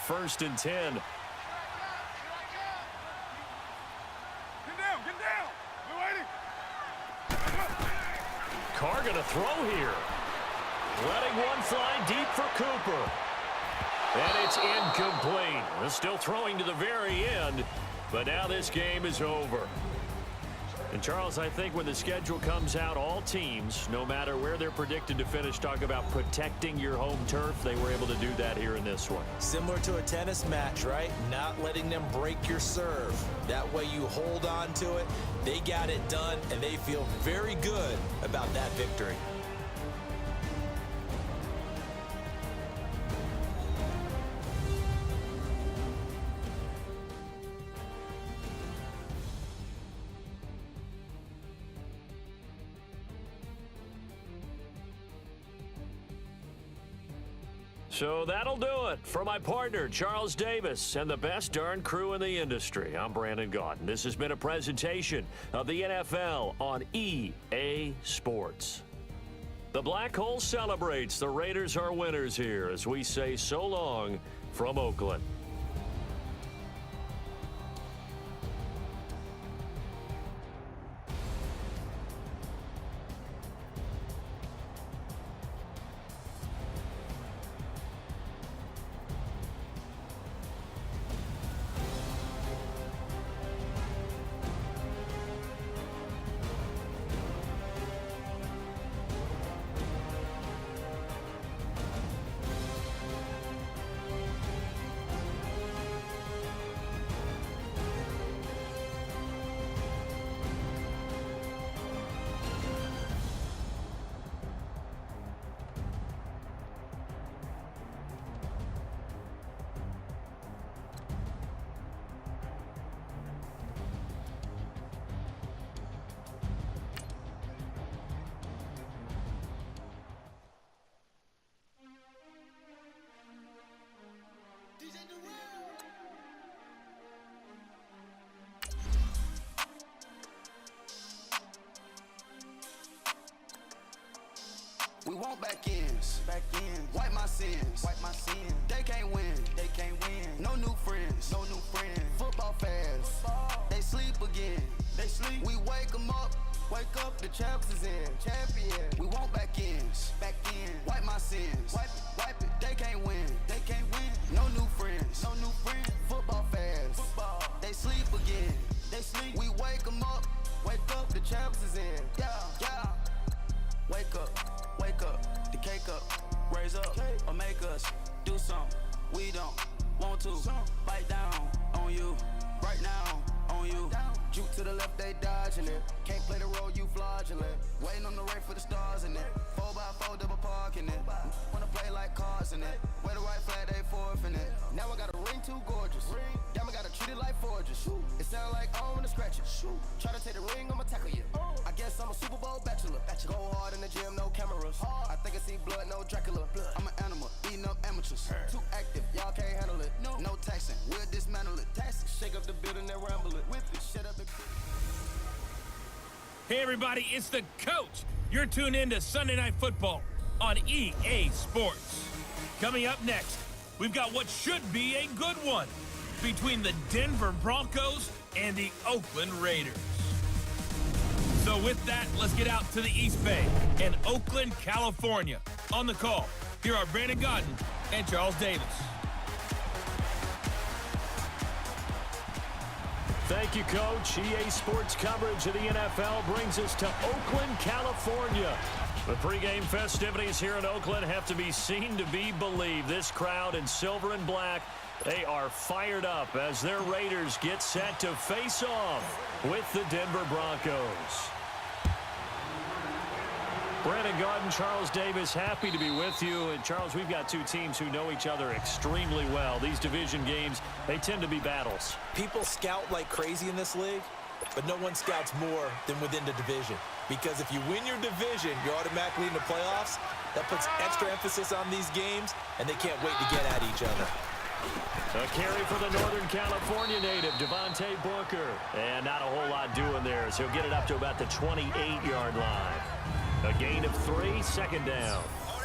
1st and 10. Get down, get down. We're waiting. Carr going to throw here. Letting one fly deep for Cooper. And it's incomplete. They're still throwing to the very end, but now this game is over. And, Charles, I think when the schedule comes out, all teams, no matter where they're predicted to finish, talk about protecting your home turf. They were able to do that here in this one. Similar to a tennis match, right? Not letting them break your serve. That way you hold on to it. They got it done, and they feel very good about that victory. So that'll do it for my partner, Charles Davis, and the best darn crew in the industry. I'm Brandon Gaudin. This has been a presentation of the NFL on EA Sports. The Black Hole celebrates. The Raiders are winners here as we say so long from Oakland. We want back ends. Wipe my sins. They can't win. No new friends. Football fans. They sleep again. We wake them up. The champs is in. Champion. We want back ends. Wipe my sins. Wipe it. They can't win. No new friends. Football fans. They sleep again. We wake them up. The champs is in. Yeah. Wake up, the cake up, raise up, or make us do something we don't want to. Bite down on you, right now on you. Juke to the left, they dodging it. Can't play the role, you fraudulent. Waiting on the race for the stars in it. 4x4 double parking it. Wanna play like cars in it. Wear the right flag, they forfeiting it. Now I got a ring too gorgeous. Damn, I gotta treat it like forges. It sound like I wanna scratch it. Try to take the ring, I'ma tackle you. I guess I'm a Super Bowl bachelor. Go hard in the gym, no cameras. I think I see blood, no Dracula. I'm an animal, eating up amateurs. Too active, y'all can't handle it. No taxing, we'll dismantle it. Shake up the building and ramble it. Whip it, shut up the... Hey everybody, it's the coach. You're tuned in to Sunday Night Football on EA Sports. Coming up next, we've got what should be a good one between the Denver Broncos and the Oakland Raiders. So with that, let's get out to the East Bay in Oakland, California. On the call, here are Brandon Gaudin and Charles Davis. Thank you, Coach. EA Sports coverage of the NFL brings us to Oakland, California. The pregame festivities here in Oakland have to be seen to be believed. This crowd in silver and black, they are fired up as their Raiders get set to face off with the Denver Broncos. Brandon Gaudin, Charles Davis, happy to be with you. And, Charles, we've got two teams who know each other extremely well. These division games, they tend to be battles. People scout like crazy in this league, but no one scouts more than within the division. Because if you win your division, you're automatically in the playoffs. That puts extra emphasis on these games, and they can't wait to get at each other. A carry for the Northern California native, Devontae Booker. And not a whole lot doing there, so he'll get it up to about the 28-yard line. A gain of 3, second down.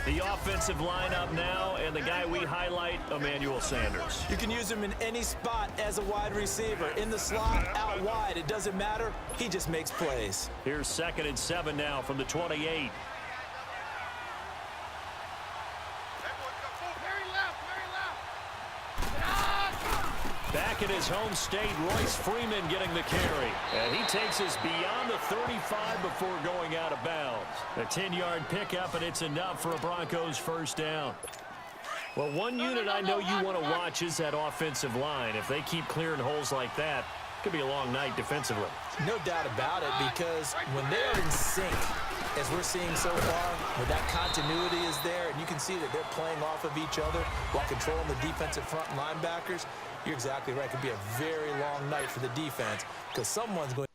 The offensive lineup now, and the guy we highlight, Emmanuel Sanders. You can use him in any spot as a wide receiver. In the slot, out wide, it doesn't matter. He just makes plays. Here's 2nd and 7 now from the 28. Back in his home state, Royce Freeman getting the carry. And he takes us beyond the 35 before going out of bounds. A 10-yard pickup, and it's enough for a Broncos first down. Well, one unit I know you want to watch is that offensive line. If they keep clearing holes like that, it could be a long night defensively. No doubt about it, because when they are in sync, as we're seeing so far, when that continuity is there, and you can see that they're playing off of each other while controlling the defensive front linebackers, you're exactly right. It could be a very long night for the defense because someone's going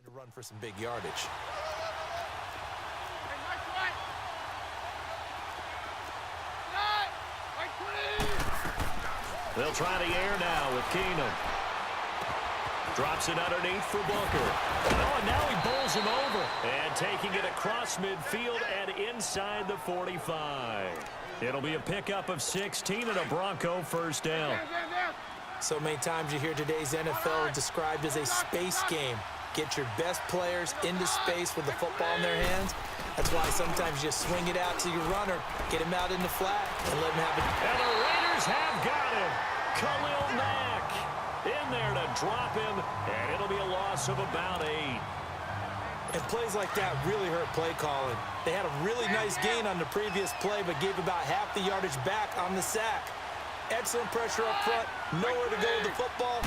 to run for some big yardage. They'll try the air now with Keenum. Drops it underneath for Booker. Oh, and now he bowls him over. And taking it across midfield and inside the 45. It'll be a pickup of 16 and a Bronco first down. So many times you hear today's NFL described as a space game. Get your best players into space with the football in their hands. That's why sometimes you swing it out to your runner, get him out in the flat, and let him have it. And the Raiders have got him. Khalil Mack in there to drop him, and it'll be a loss of about 8. And plays like that really hurt play calling. They had a really nice gain on the previous play, but gave about half the yardage back on the sack. Excellent pressure up front, nowhere to go with the football.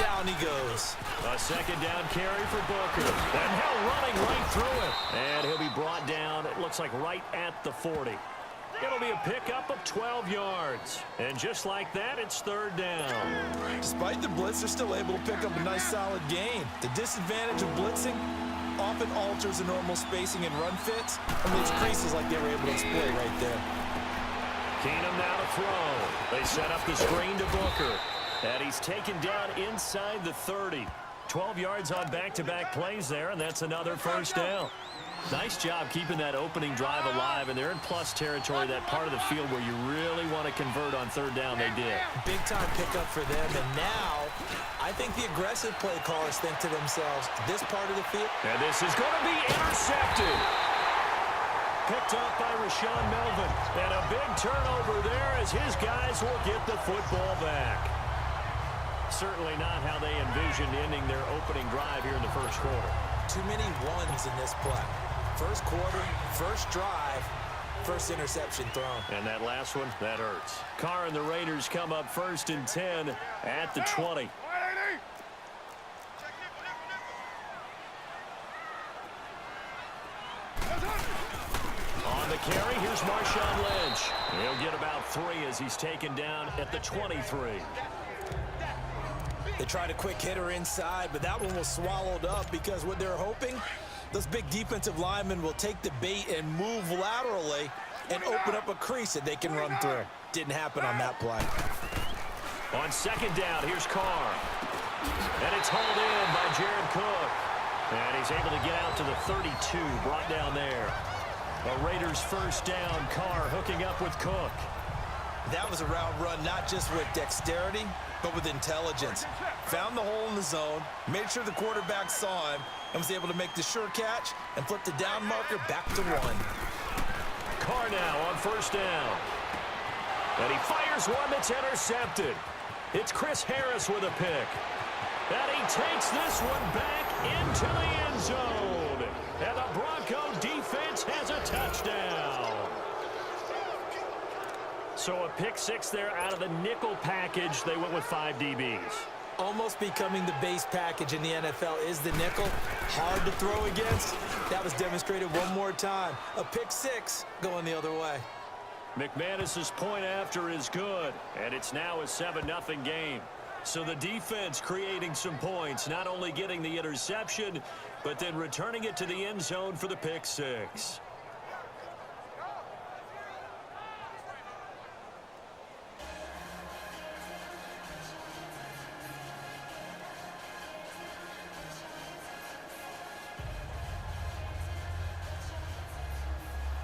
Down he goes. A 2nd down carry for Booker. And Hill running right through it. And he'll be brought down, it looks like right at the 40. It'll be a pickup of 12 yards. And just like that, it's 3rd down. Despite the blitz, they're still able to pick up a nice solid gain. The disadvantage of blitzing often alters the normal spacing and run fits and leaves creases like they were able to exploit right there. Keenum now to throw. They set up the screen to Booker. And he's taken down inside the 30. 12 yards on back-to-back plays there, and that's another first down. Nice job keeping that opening drive alive, and they're in plus territory, that part of the field where you really want to convert on 3rd down. They did. Big-time pickup for them, and now I think the aggressive play callers think to themselves, this part of the field. And this is going to be intercepted. Picked up by Rashawn Melvin. And a big turnover there as his guys will get the football back. Certainly not how they envisioned ending their opening drive here in the first quarter. Too many ones in this play. First quarter, first drive, first interception thrown. And that last one, that hurts. Carr and the Raiders come up 1st and 10 at the 20. On the carry, here's Marshawn Lynch. He'll get about 3 as he's taken down at the 23. They tried a quick hitter inside, but that one was swallowed up because what they're hoping, those big defensive linemen will take the bait and move laterally and open up a crease that they can run through. Didn't happen on that play. On 2nd down, here's Carr. And it's hauled in by Jared Cook. And he's able to get out to the 32, brought down there. A Raiders first down, Carr hooking up with Cook. That was a route run not just with dexterity, but with intelligence. Found the hole in the zone, made sure the quarterback saw him, and was able to make the sure catch and flip the down marker back to 1. Carr now on 1st down. And he fires one that's intercepted. It's Chris Harris with a pick. And he takes this one back into the end zone. And the Bronco defense has a touchdown. So a pick 6 there out of the nickel package. They went with 5 DBs. Almost becoming the base package in the NFL is the nickel. Hard to throw against. That was demonstrated one more time. A pick 6 going the other way. McManus's point after is good, and it's now a 7-0 game. So the defense creating some points, not only getting the interception, but then returning it to the end zone for the pick 6.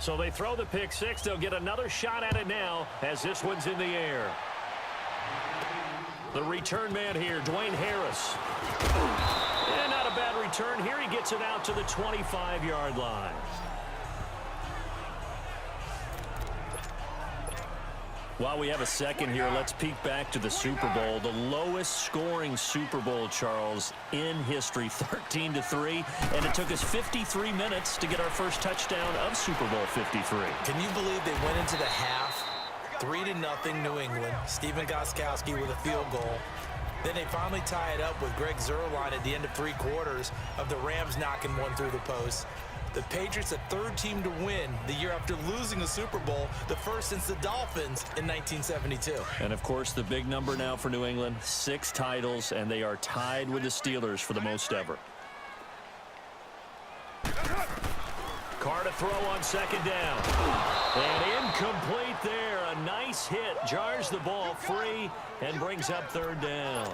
So they throw the pick six. They'll get another shot at it now as this one's in the air. The return man here, Dwayne Harris. And not a bad return here. He gets it out to the 25-yard line. While we have a second here, let's peek back to the Super Bowl. The lowest scoring Super Bowl, Charles, in history, 13-3. And it took us 53 minutes to get our first touchdown of Super Bowl 53. Can you believe they went into the half, 3-0 New England, Stephen Gostkowski with a field goal. Then they finally tie it up with Greg Zuerlein at the end of 3 quarters of the Rams knocking one through the post. The Patriots, the third team to win the year after losing a Super Bowl, the first since the Dolphins in 1972. And, of course, the big number now for New England, 6 titles, and they are tied with the Steelers for the most ever. Carr to throw on second down. And incomplete there. A nice hit. Jars the ball free and brings up third down.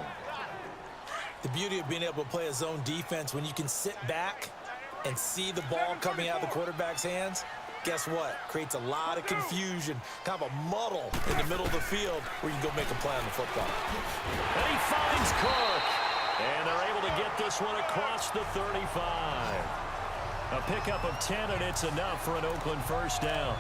The beauty of being able to play a zone defense when you can sit back and see the ball coming out of the quarterback's hands, guess what? Creates a lot of confusion, kind of a muddle in the middle of the field where you can go make a play on the football. And he finds Cook. And they're able to get this one across the 35. A pickup of 10, and it's enough for an Oakland first down.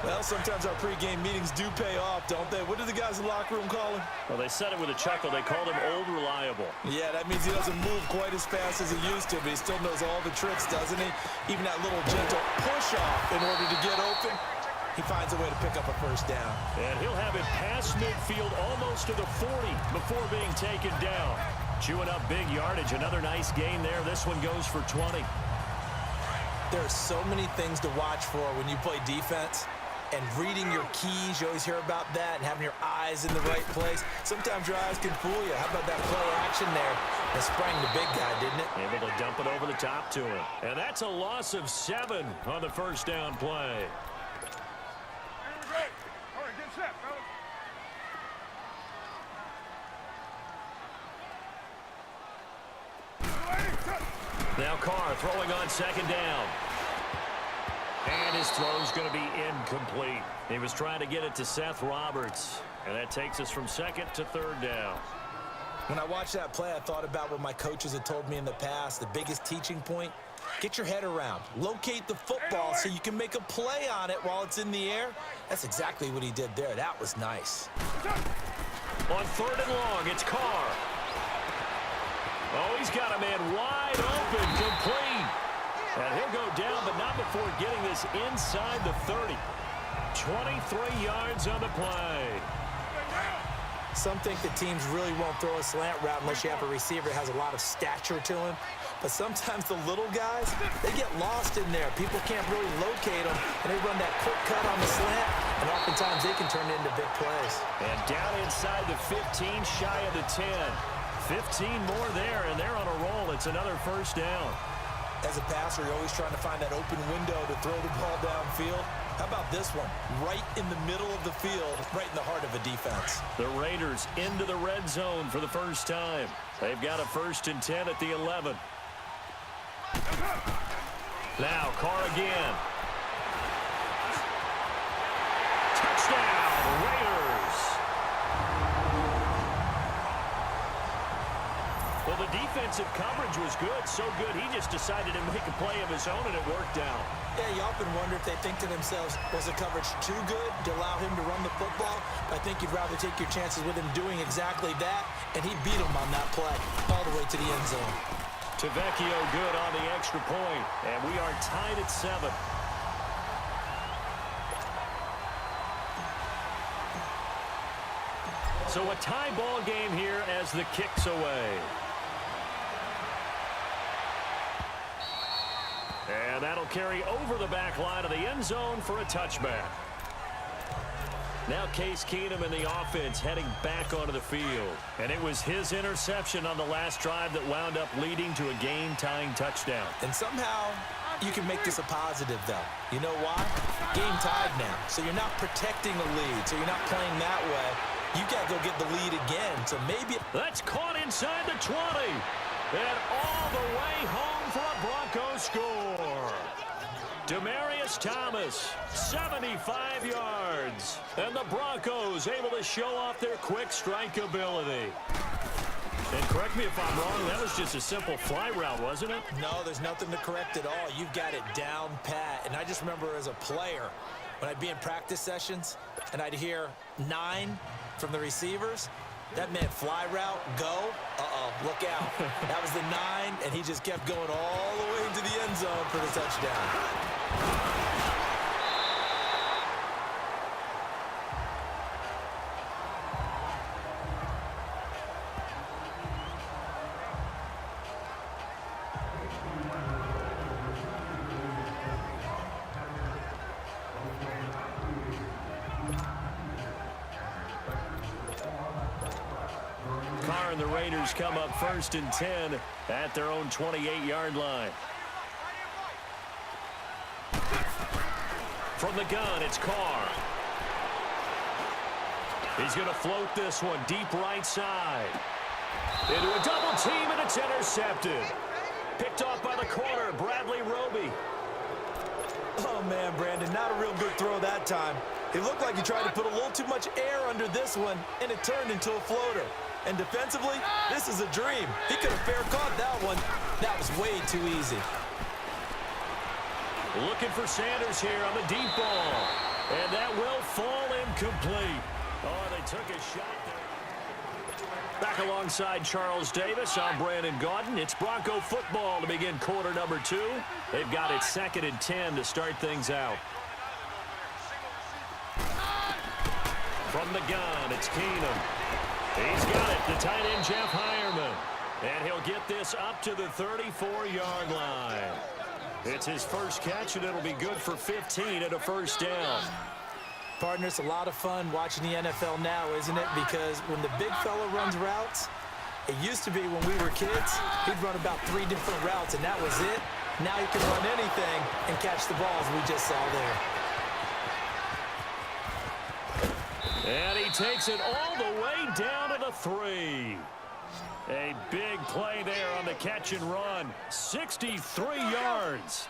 Well, sometimes our pregame meetings do pay off, don't they? What do the guys in the locker room call him? Well, they said it with a chuckle. They called him Old Reliable. Yeah, that means he doesn't move quite as fast as he used to, but he still knows all the tricks, doesn't he? Even that little gentle push-off in order to get open. He finds a way to pick up a first down. And he'll have it past midfield almost to the 40 before being taken down. Chewing up big yardage. Another nice gain there. This one goes for 20. There are so many things to watch for when you play defense. And reading your keys, you always hear about that, and having your eyes in the right place. Sometimes your eyes can fool you. How about that play action there? That sprang the big guy, didn't it? Able to dump it over the top to him. And that's a loss of 7 on the first down play. All right, get set, fellas. Now Carr throwing on second down. And his throw's going to be incomplete. He was trying to get it to Seth Roberts. And that takes us from second to third down. When I watched that play, I thought about what my coaches had told me in the past. The biggest teaching point, get your head around. Locate the football so you can make a play on it while it's in the air. That's exactly what he did there. That was nice. On third and long, it's Carr. Oh, he's got a man wide open, complete. And he'll go down, but not before getting this inside the 30. 23 yards on the play. Some think that teams really won't throw a slant route unless you have a receiver that has a lot of stature to him. But sometimes the little guys, they get lost in there. People can't really locate them, and they run that quick cut on the slant, and oftentimes they can turn it into big plays. And down inside the 15, shy of the 10. 15 more there, and they're on a roll. It's another first down. As a passer, you're always trying to find that open window to throw the ball downfield. How about this one? Right in the middle of the field, right in the heart of a defense. The Raiders into the red zone for the first time. They've got a 1st and 10 at the 11. Now Carr again. Touchdown, Raiders. Well, the defensive coverage was good, so good he just decided to make a play of his own, and it worked out. Yeah, you often wonder if they think to themselves, was the coverage too good to allow him to run the football? I think you'd rather take your chances with him doing exactly that, and he beat him on that play all the way to the end zone. Tavecchio good on the extra point, and we are tied at 7. So a tie ball game here as the kick's away. And that'll carry over the back line of the end zone for a touchback. Now Case Keenum in the offense heading back onto the field. And it was his interception on the last drive that wound up leading to a game-tying touchdown. And somehow you can make this a positive, though. You know why? Game tied now. So you're not protecting a lead. So you're not playing that way. You got to go get the lead again. So maybe... That's caught inside the 20. And all the way home for a Broncos score. Demarius Thomas, 75 yards. And the Broncos able to show off their quick strike ability. And correct me if I'm wrong, that was just a simple fly route, wasn't it? No, there's nothing to correct at all. You've got it down pat. And I just remember as a player, when I'd be in practice sessions and I'd hear 9 from the receivers, that meant fly route, go, look out. That was the 9, and he just kept going all the way into the end zone for the touchdown. And the Raiders come up 1st and 10 at their own 28-yard line. From the gun, it's Carr. He's going to float this one deep right side. Into a double team, and it's intercepted. Picked off by the corner, Bradley Roby. Oh, man, Brandon, not a real good throw that time. It looked like he tried to put a little too much air under this one, and it turned into a floater. And defensively, this is a dream. He could have fair caught that one. That was way too easy. Looking for Sanders here on the deep ball. And that will fall incomplete. Oh, they took a shot there. Back alongside Charles Davis, I'm Brandon Gaudin. It's Bronco football to begin quarter number 2. They've got it 2nd and 10 to start things out. From the gun, it's Keenum. He's got it, the tight end Jeff Heuerman. And he'll get this up to the 34-yard line. It's his first catch, and it'll be good for 15 and a first down. Partner, it's a lot of fun watching the NFL now, isn't it? Because when the big fella runs routes, it used to be when we were kids, he'd run about 3 different routes, and that was it. Now he can run anything and catch the balls we just saw there. And he takes it all the way down to the 3. A big play there on the catch and run. 63 yards.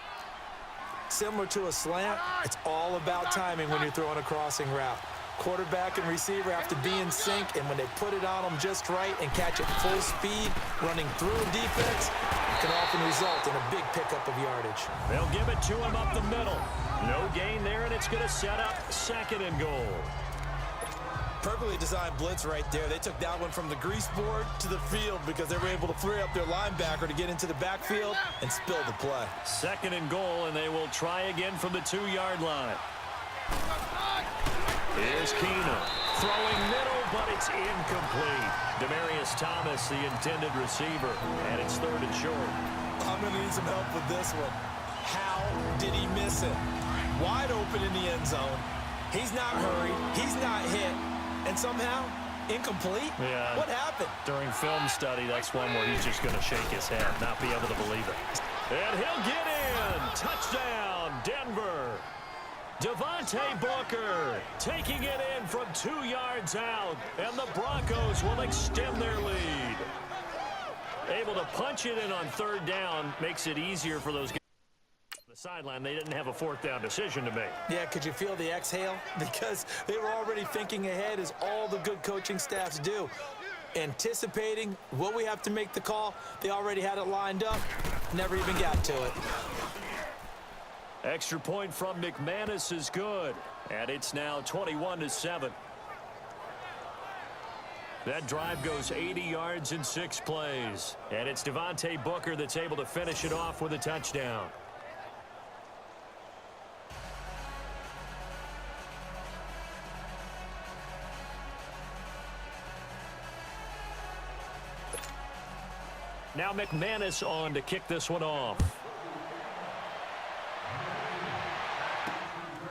Similar to a slant, it's all about timing when you're throwing a crossing route. Quarterback and receiver have to be in sync, and when they put it on them just right and catch it full speed, running through a defense, it can often result in a big pickup of yardage. They'll give it to him up the middle. No gain there, and it's going to set up 2nd and goal. Perfectly designed blitz right there. They took that one from the grease board to the field because they were able to free up their linebacker to get into the backfield and spill the play. 2nd and goal, and they will try again from the 2-yard line. Here's Keenum. Throwing middle, but it's incomplete. Demarius Thomas, the intended receiver, and it's 3rd and short. I'm going to need some help with this one. How did he miss it? Wide open in the end zone. He's not hurried. He's not hit. And somehow, incomplete? Yeah. What happened? During film study, that's one where he's just going to shake his head, not be able to believe it. And he'll get in. Touchdown, Denver. Devontae Booker taking it in from 2 yards out. And the Broncos will extend their lead. Able to punch it in on 3rd down makes it easier for those guys. The sideline, they didn't have a 4th down decision to make. Yeah, could you feel the exhale? Because they were already thinking ahead, as all the good coaching staffs do. Anticipating, will we have to make the call? They already had it lined up, never even got to it. Extra point from McManus is good, and it's now 21-7. That drive goes 80 yards in 6 plays, and it's Devontae Booker that's able to finish it off with a touchdown. Now McManus on to kick this one off.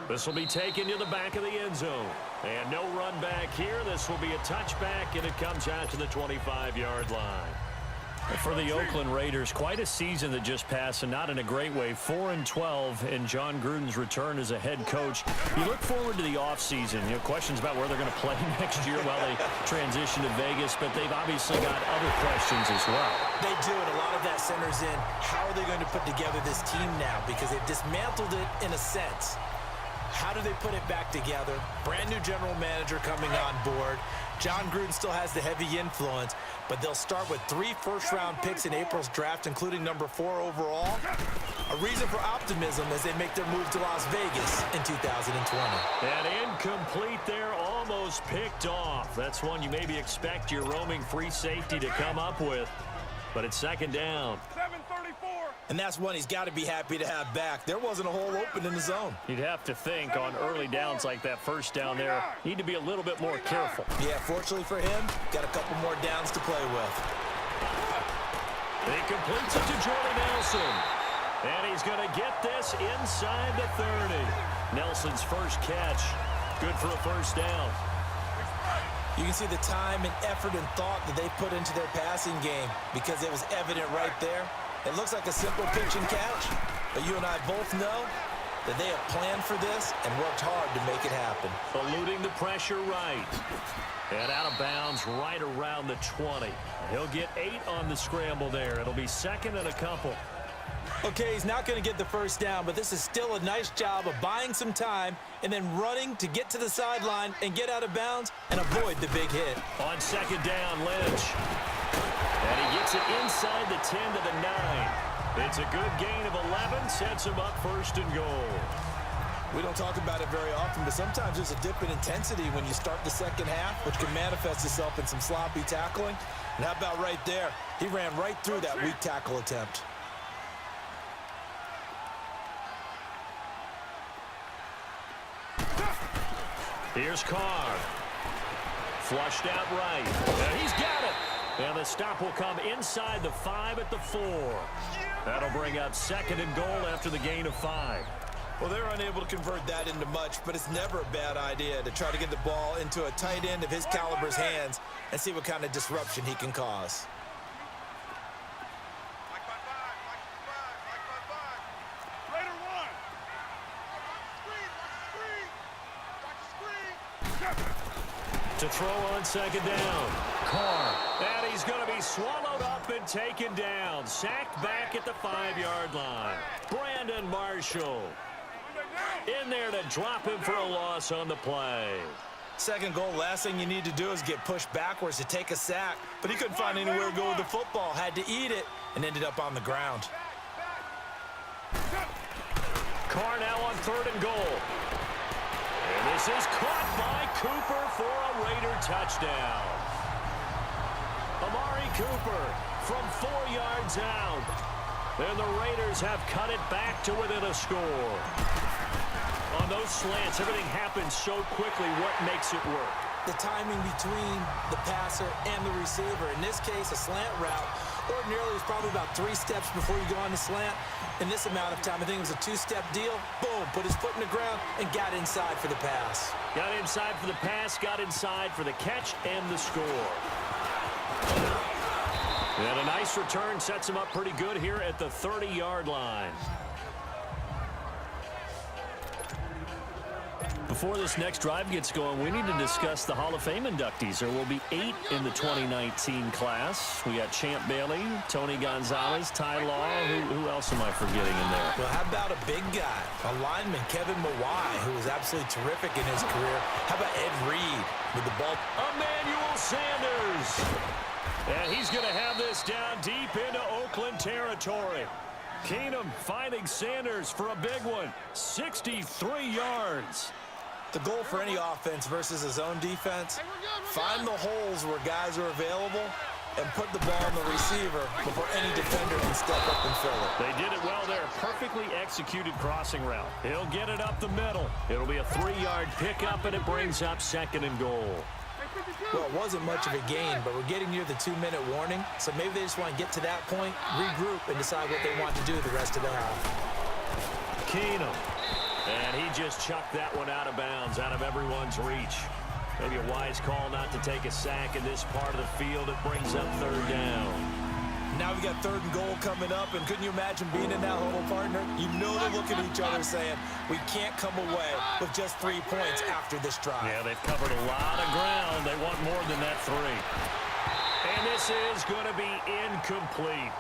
This will be taken to the back of the end zone. And no run back here. This will be a touchback, and it comes out to the 25-yard line. For the Oakland Raiders, quite a season that just passed, and not in a great way. 4-12 in John Gruden's return as a head coach. You look forward to the offseason. Questions about where they're going to play next year while they transition to Vegas, but they've obviously got other questions as well. They do, and a lot of that centers in how are they going to put together this team now, because they've dismantled it in a sense. How do they put it back together? Brand new general manager coming on board. John Gruden still has the heavy influence, but they'll start with 3 first-round picks in April's draft, including number 4 overall. A reason for optimism as they make their move to Las Vegas in 2020. And incomplete there, almost picked off. That's one you maybe expect your roaming free safety to come up with, but it's second down. 7:34. And that's one he's got to be happy to have back. There wasn't a hole open in the zone. You'd have to think on early downs like that first down there, need to be a little bit more careful. Yeah, fortunately for him, got a couple more downs to play with. He completes it to Jordy Nelson. And he's going to get this inside the 30. Nelson's first catch. Good for a first down. You can see the time and effort and thought that they put into their passing game because it was evident right there. It looks like a simple pitch and catch, but you and I both know that they have planned for this and worked hard to make it happen. Eluding the pressure right. And out of bounds right around the 20. He'll get 8 on the scramble there. It'll be second and a couple. Okay, he's not going to get the first down, but this is still a nice job of buying some time and then running to get to the sideline and get out of bounds and avoid the big hit. On second down, Lynch. And he gets it inside the 10 to the 9. It's a good gain of 11, sets him up first and goal. We don't talk about it very often, but sometimes there's a dip in intensity when you start the second half, which can manifest itself in some sloppy tackling. And how about right there? He ran right through that weak tackle attempt. Here's Carr. Flushed out right. And he's got it. And the stop will come inside the 5 at the 4. That'll bring up second and goal after the gain of 5. Well, they're unable to convert that into much, but it's never a bad idea to try to get the ball into a tight end of his caliber's hands and see what kind of disruption he can cause. Raider 1. To throw on second down. Carr. And he's going to be swallowed up and taken down. Sacked back at the 5-yard line. Brandon Marshall in there to drop him for a loss on the play. Second goal, last thing you need to do is get pushed backwards to take a sack, but he couldn't find anywhere to go with the football, had to eat it, and ended up on the ground. Carr now on third and goal. And this is caught by Cooper for a Raider touchdown. Amari Cooper from 4 yards out. And the Raiders have cut it back to within a score. On those slants, everything happens so quickly. What makes it work? The timing between the passer and the receiver. In this case, a slant route. Ordinarily, it's probably about 3 steps before you go on the slant. In this amount of time, I think it was a 2-step deal. Boom, put his foot in the ground and got inside for the pass. Got inside for the pass, got inside for the catch and the score. And a nice return sets him up pretty good here at the 30-yard line. Before this next drive gets going, we need to discuss the Hall of Fame inductees. There will be 8 in the 2019 class. We got Champ Bailey, Tony Gonzalez, Ty Law. Who else am I forgetting in there? Well, how about a big guy, a lineman, Kevin Mawai, who was absolutely terrific in his career. How about Ed Reed with the ball? Emmanuel Sanders. And he's going to have this down deep into Oakland territory. Keenum finding Sanders for a big one. 63 yards. The goal for any offense versus a zone defense, find the holes where guys are available and put the ball on the receiver before any defender can step up and fill it. They did it well there. Perfectly executed crossing route. He'll get it up the middle. It'll be a 3-yard pickup, and it brings up second and goal. Well, it wasn't much of a gain, but we're getting near the 2-minute warning, so maybe they just want to get to that point, regroup, and decide what they want to do the rest of the half. Keenum. And he just chucked that one out of bounds, out of everyone's reach. Maybe a wise call not to take a sack in this part of the field. It brings up third down. now we got 3rd and goal coming up, and couldn't you imagine being in that huddle, partner? You know they're looking at each other saying, we can't come away with just 3 points after this drive. Yeah, they've covered a lot of ground. They want more than that 3. And this is going to be incomplete.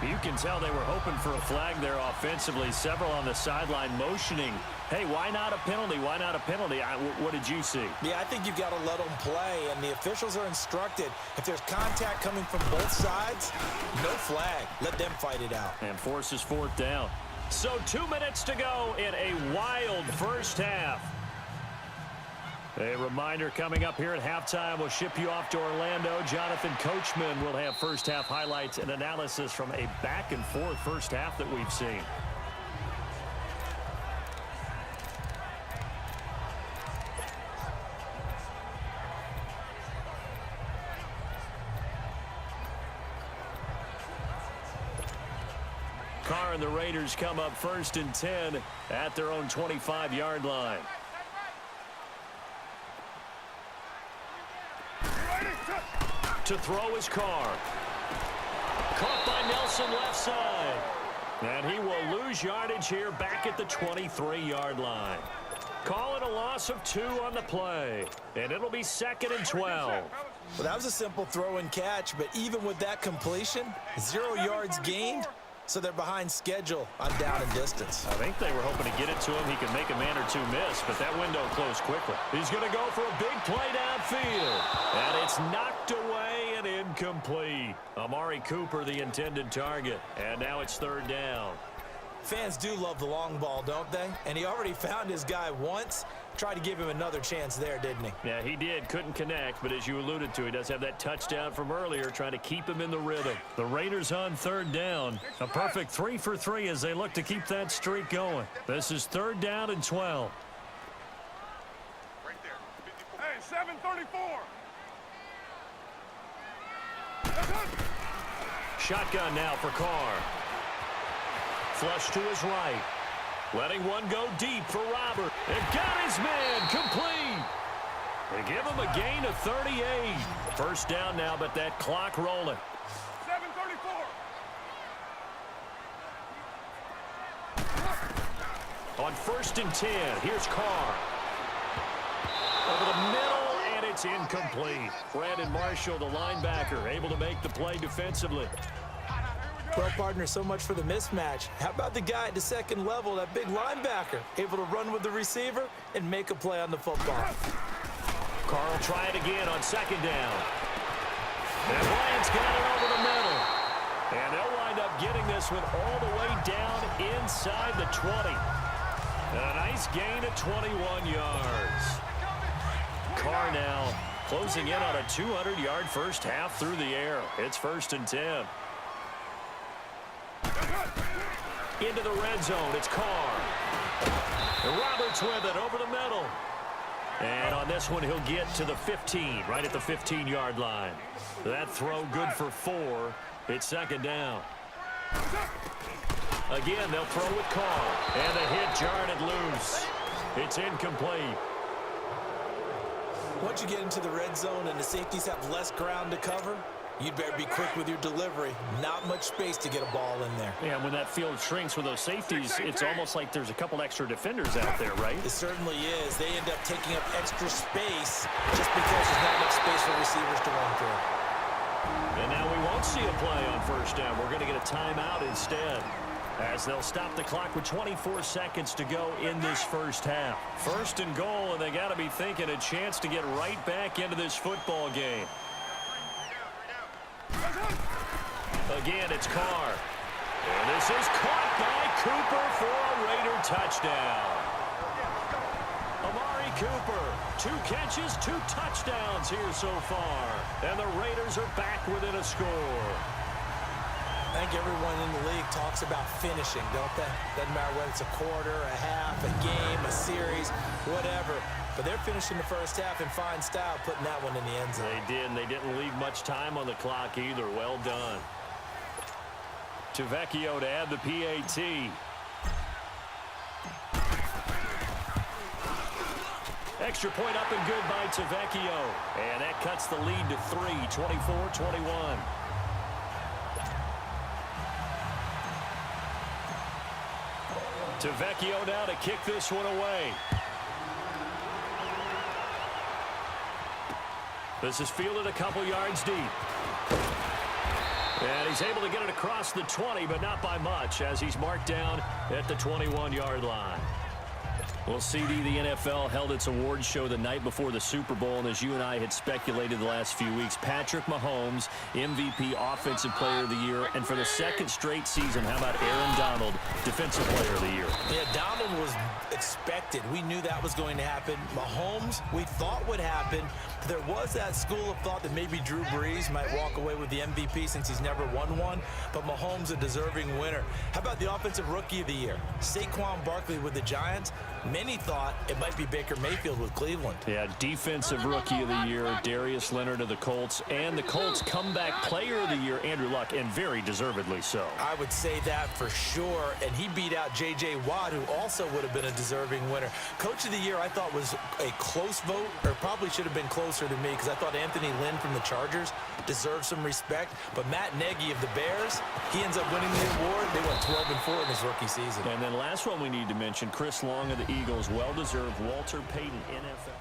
You can tell they were hoping for a flag there offensively. Several on the sideline motioning, hey, why not a penalty? Why not a penalty? What did you see? Yeah, I think you've got to let them play, and the officials are instructed, if there's contact coming from both sides, no flag. Let them fight it out. And forces 4th down. So 2 minutes to go in a wild first half. A reminder coming up here at halftime. We'll ship you off to Orlando. Jonathan Coachman will have first half highlights and analysis from a back-and-forth first half that we've seen. Carr and the Raiders come up 1st and 10 at their own 25-yard line. To throw is Carr. Caught by Nelson left side. And he will lose yardage here back at the 23-yard line. Call it a loss of 2 on the play. And it'll be 2nd and 12. Well, that was a simple throw and catch, but even with that completion, 0 yards gained, so they're behind schedule on down and distance. I think they were hoping to get it to him. He could make a man or 2 miss, but that window closed quickly. He's going to go for a big play downfield. And it's knocked away and incomplete. Amari Cooper, the intended target. And now it's 3rd down. Fans do love the long ball, don't they? And he already found his guy once. Tried to give him another chance there, didn't he? Yeah, he did. Couldn't connect, but as you alluded to, he does have that touchdown from earlier, trying to keep him in the rhythm. The Raiders on 3rd down. A perfect 3 for 3 as they look to keep that streak going. This is 3rd down and 12. Right there. Hey, 734. Shotgun now for Carr. Flush to his right. Letting one go deep for Robert. And got his man complete. They give him a gain of 38. 1st down now, but that clock rolling. 734. On 1st and 10, here's Carr. Over the middle, and it's incomplete. Brandon Marshall, the linebacker, able to make the play defensively. Well, partner, so much for the mismatch. How about the guy at the 2nd level, that big linebacker, able to run with the receiver and make a play on the football? Carr will try it again on 2nd down. And Lions got it over the middle. And they'll wind up getting this one all the way down inside the 20. A nice gain of 21 yards. Carr now closing in on a 200-yard first half through the air. It's 1st and 10. Into the red zone, it's Carr. And Roberts with it over the middle. And on this one, he'll get to the 15, right at the 15-yard line. That throw good for 4. It's 2nd down. Again, they'll throw with Carr. And the hit jarred it loose. It's incomplete. Once you get into the red zone and the safeties have less ground to cover, you'd better be quick with your delivery. Not much space to get a ball in there. Yeah, when that field shrinks with those safeties, it's almost like there's a couple extra defenders out there, right? It certainly is. They end up taking up extra space just because there's not enough space for receivers to run through. And now we won't see a play on 1st down. We're going to get a timeout instead, as they'll stop the clock with 24 seconds to go in this first half. 1st and goal, and they got to be thinking a chance to get right back into this football game. Again, it's Carr. And this is caught by Cooper for a Raider touchdown. Amari Cooper, 2 catches, 2 touchdowns here so far. And the Raiders are back within a score. I think everyone in the league talks about finishing, don't they? Doesn't matter whether it's a quarter, a half, a game, a series, whatever. But they're finishing the first half in fine style, putting that one in the end zone. They did, and they didn't leave much time on the clock either. Well done. Tavecchio to add the PAT. Extra point up and good by Tavecchio. And that cuts the lead to 3, 24-21. Tavecchio now to kick this one away. This is fielded a couple yards deep. And he's able to get it across the 20, but not by much, as he's marked down at the 21-yard line. Well, CD, the NFL held its awards show the night before the Super Bowl, and as you and I had speculated the last few weeks, Patrick Mahomes, MVP, Offensive Player of the Year, and for the second straight season, how about Aaron Donald, Defensive Player of the Year? Yeah, Donald was expected. We knew that was going to happen. Mahomes, we thought would happen. There was that school of thought that maybe Drew Brees might walk away with the MVP since he's never won one, but Mahomes a deserving winner. How about the Offensive Rookie of the Year? Saquon Barkley with the Giants. Many thought it might be Baker Mayfield with Cleveland. Yeah, Defensive Rookie of the Year, Darius Leonard of the Colts, and the Colts Comeback Player of the Year, Andrew Luck, and very deservedly so. I would say that for sure, and he beat out J.J. Watt, who also would have been a deserving winner. Coach of the Year, I thought, was a close vote, or probably should have been closer to me, because I thought Anthony Lynn from the Chargers deserved some respect, but Matt Nagy of the Bears, he ends up winning the award. They went 12-4 in his rookie season. And then last one we need to mention, Chris Long of the Eagles, well-deserved Walter Payton, NFL.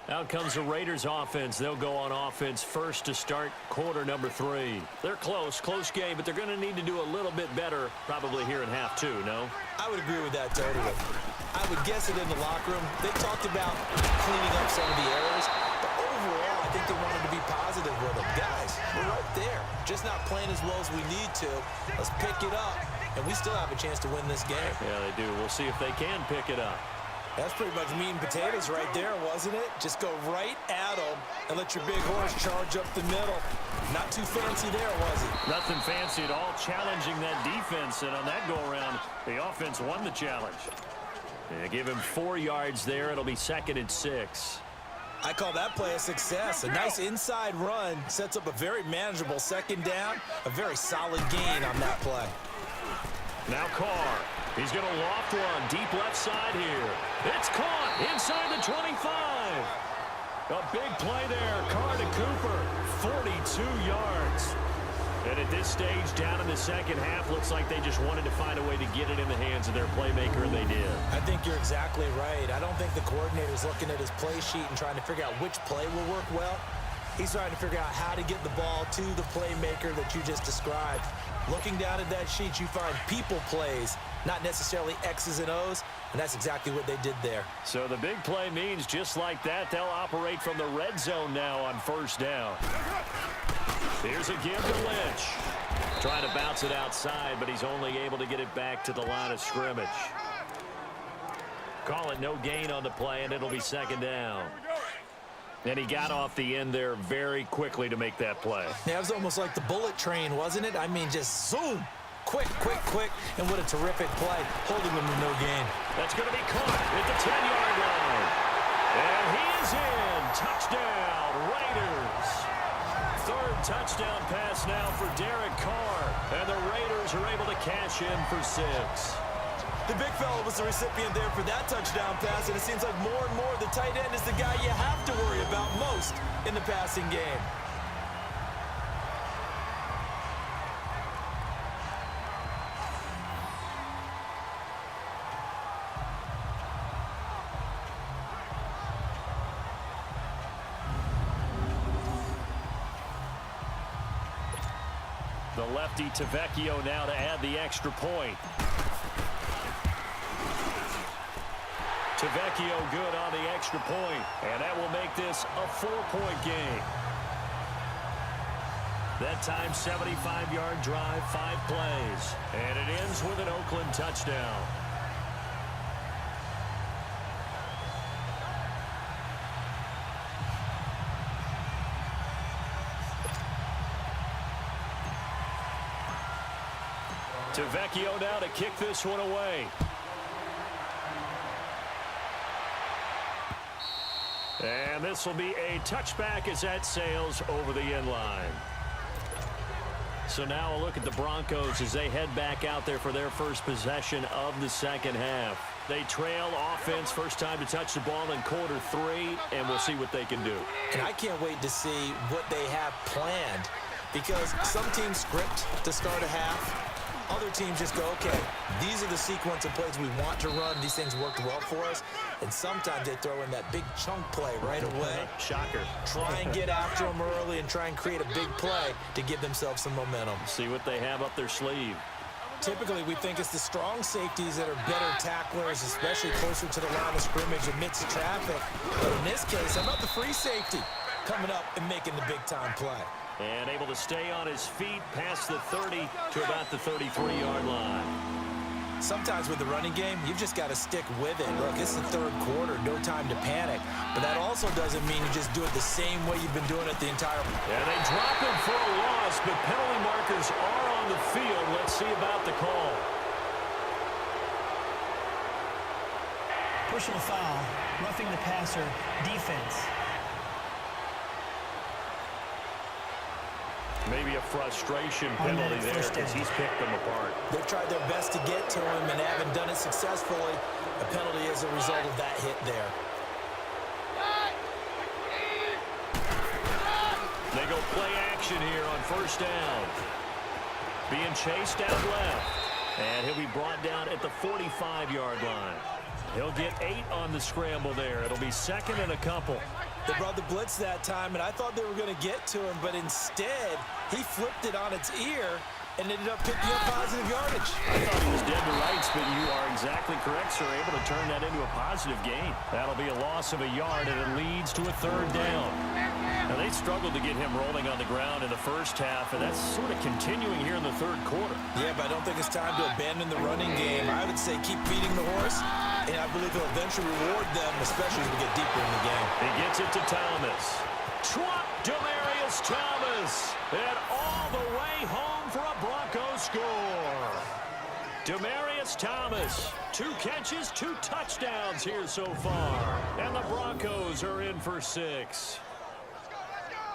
Out comes the Raiders offense. They'll go on offense first to start quarter number 3. They're close game, but they're going to need to do a little bit better probably here in half 2, no? I would agree with that totally. I would guess it in the locker room. They talked about cleaning up some of the errors, but overall, I think they wanted to be positive with them. Guys, we're right there. Just not playing as well as we need to. Let's pick it up, and we still have a chance to win this game. Yeah, they do. We'll see if they can pick it up. That's pretty much meat and potatoes right there, wasn't it? Just go right at them and let your big horse charge up the middle. Not too fancy there, was it? Nothing fancy at all, challenging that defense, and on that go-around, the offense won the challenge. They give him 4 yards there. It'll be 2nd and 6. I call that play a success. A nice inside run sets up a very manageable 2nd down. A very solid gain on that play. Now Carr. He's going to loft one deep left side here. It's caught inside the 25. A big play there. Carr to Cooper. 42 yards. And at this stage, down in the second half, looks like they just wanted to find a way to get it in the hands of their playmaker, and they did. I think you're exactly right. I don't think the coordinator's looking at his play sheet and trying to figure out which play will work well. He's trying to figure out how to get the ball to the playmaker that you just described. Looking down at that sheet, you find people plays, not necessarily X's and O's, and that's exactly what they did there. So the big play means just like that, they'll operate from the red zone now on 1st down. Here's a give to Lynch. Trying to bounce it outside, but he's only able to get it back to the line of scrimmage. Call it no gain on the play, and it'll be 2nd down. And he got off the end there very quickly to make that play. Yeah, it was almost like the bullet train, wasn't it? I mean, just zoom. Quick, and what a terrific play, holding them to no gain. That's going to be caught at the 10-yard line. And he is in. Touchdown, Raiders. 3rd touchdown pass now for Derek Carr. And the Raiders are able to cash in for 6. The big fella was the recipient there for that touchdown pass, and it seems like more and more the tight end is the guy you have to worry about most in the passing game. The lefty Tavecchio now to add the extra point. Tavecchio good on the extra point, and that will make this a 4-point game. That time, 75-yard drive, 5 plays, and it ends with an Oakland touchdown. Tavecchio now to kick this one away. And this will be a touchback as that sails over the end line. So now a look at the Broncos as they head back out there for their first possession of the second half. They trail offense, first time to touch the ball in quarter 3, and we'll see what they can do. And I can't wait to see what they have planned, because some teams script to start a half. Other teams just go, okay, these are the sequence of plays we want to run. These things worked well for us. And sometimes they throw in that big chunk play right away. Shocker. Try and get after them early and try and create a big play to give themselves some momentum. See what they have up their sleeve. Typically, we think it's the strong safeties that are better tacklers, especially closer to the line of scrimmage amidst traffic. But in this case, how about the free safety coming up and making the big-time play? And able to stay on his feet past the 30 to about the 33-yard line. Sometimes with the running game, you've just got to stick with it. Look, it's the third quarter, no time to panic. But that also doesn't mean you just do it the same way you've been doing it the entire... Yeah, they drop him for a loss, but penalty markers are on the field. Let's see about the call. Personal foul, roughing the passer, defense. Maybe a frustration penalty there because he's picked them apart. They've tried their best to get to him and haven't done it successfully. A penalty as a result of that hit there. They go play action here on first down. Being chased out left. And he'll be brought down at the 45-yard line. He'll get 8 on the scramble there. It'll be second and a couple. They brought the blitz that time, and I thought they were going to get to him, but instead, he flipped it on its ear and ended up picking up positive yardage. I thought he was dead to rights, but you are exactly correct, sir. Able to turn that into a positive gain. That'll be a loss of a yard, and it leads to a third down. Now, they struggled to get him rolling on the ground in the first half, and that's sort of continuing here in the third quarter. Yeah, but I don't think it's time to abandon the running game. I would say keep feeding the horse, and I believe he'll eventually reward them, especially as we get deeper in the game. He gets it to Thomas. Demarius Thomas, and all the way home for a Broncos score. Demarius Thomas, 2 catches, 2 touchdowns here so far, and the Broncos are in for 6.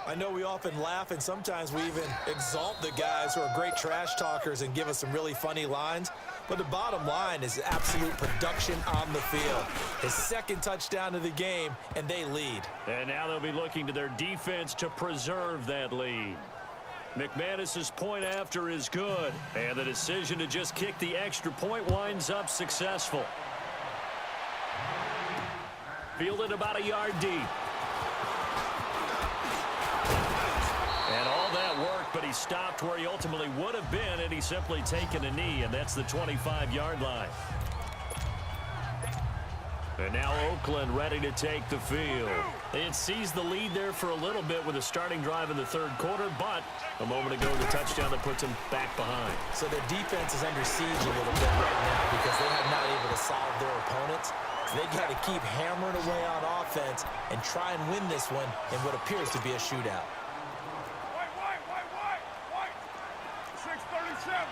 I know we often laugh, and sometimes we even exalt the guys who are great trash talkers and give us some really funny lines. But the bottom line is absolute production on the field. His second touchdown of the game, and they lead. And now they'll be looking to their defense to preserve that lead. McManus's point after is good, and the decision to just kick the extra point winds up successful. Fielded about a yard deep. And all that work, but he stopped where he ultimately would have been had he simply taken a knee, and that's the 25-yard line. And now Oakland ready to take the field. It seized the lead there for a little bit with a starting drive in the third quarter, but a moment ago the touchdown that puts them back behind. So their defense is under siege a little bit right now because they have not able to solve their opponents. They got to keep hammering away on offense and try and win this one in what appears to be a shootout. White. 637.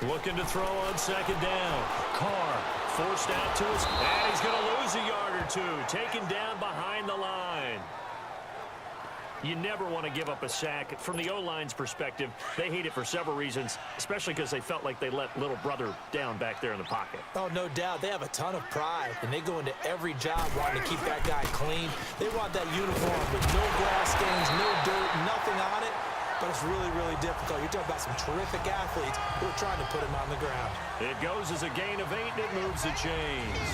Looking to throw on second down. Carr forced out to his, and he's going to lose a yard or two. Taken down behind the line. You never want to give up a sack. From the O-line's perspective, they hate it for several reasons, especially because they felt like they let little brother down back there in the pocket. Oh, no doubt. They have a ton of pride, and they go into every job wanting to keep that guy clean. They want that uniform with no grass stains, no dirt, nothing on it. But it's really, really difficult. You're talking about some terrific athletes who are trying to put him on the ground. It goes as a gain of 8, and it moves the chains.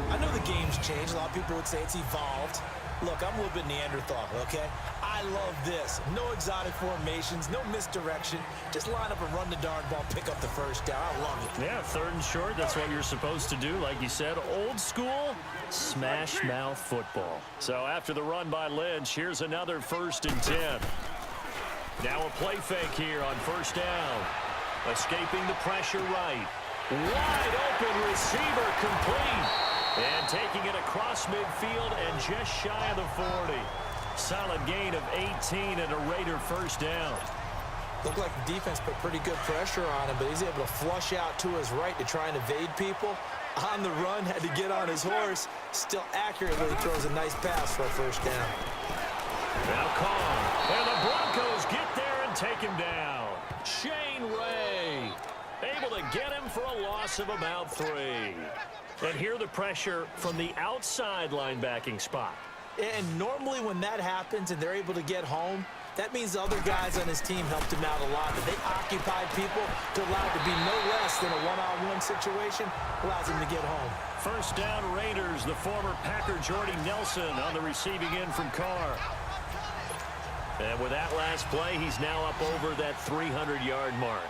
I know the game's changed. A lot of people would say it's evolved. Look, I'm a little bit Neanderthal, okay? I love this. No exotic formations, no misdirection. Just line up and run the darn ball, pick up the first down. I love it. Yeah, third and short, that's what you're supposed to do. Like you said, old school, smash mouth football. So after the run by Lynch, here's another 1st and 10. Now a play fake here on first down. Escaping the pressure right. Wide open receiver complete. And taking it across midfield and just shy of the 40. Solid gain of 18 and a Raider first down. Looked like the defense put pretty good pressure on him, but he's able to flush out to his right to try and evade people. On the run, had to get on his horse. Still accurately throws a nice pass for a first down. Now Carr. And the Broncos get there and take him down. Shane Ray. get him for a loss of about 3. And here the pressure from the outside linebacking spot. And normally when that happens and they're able to get home, that means the other guys on his team helped him out a lot. That they occupied people to allow it to be no less than a one-on-one situation, allows him to get home. First down Raiders, the former Packer Jordy Nelson on the receiving end from Carr. And with that last play, he's now up over that 300-yard mark.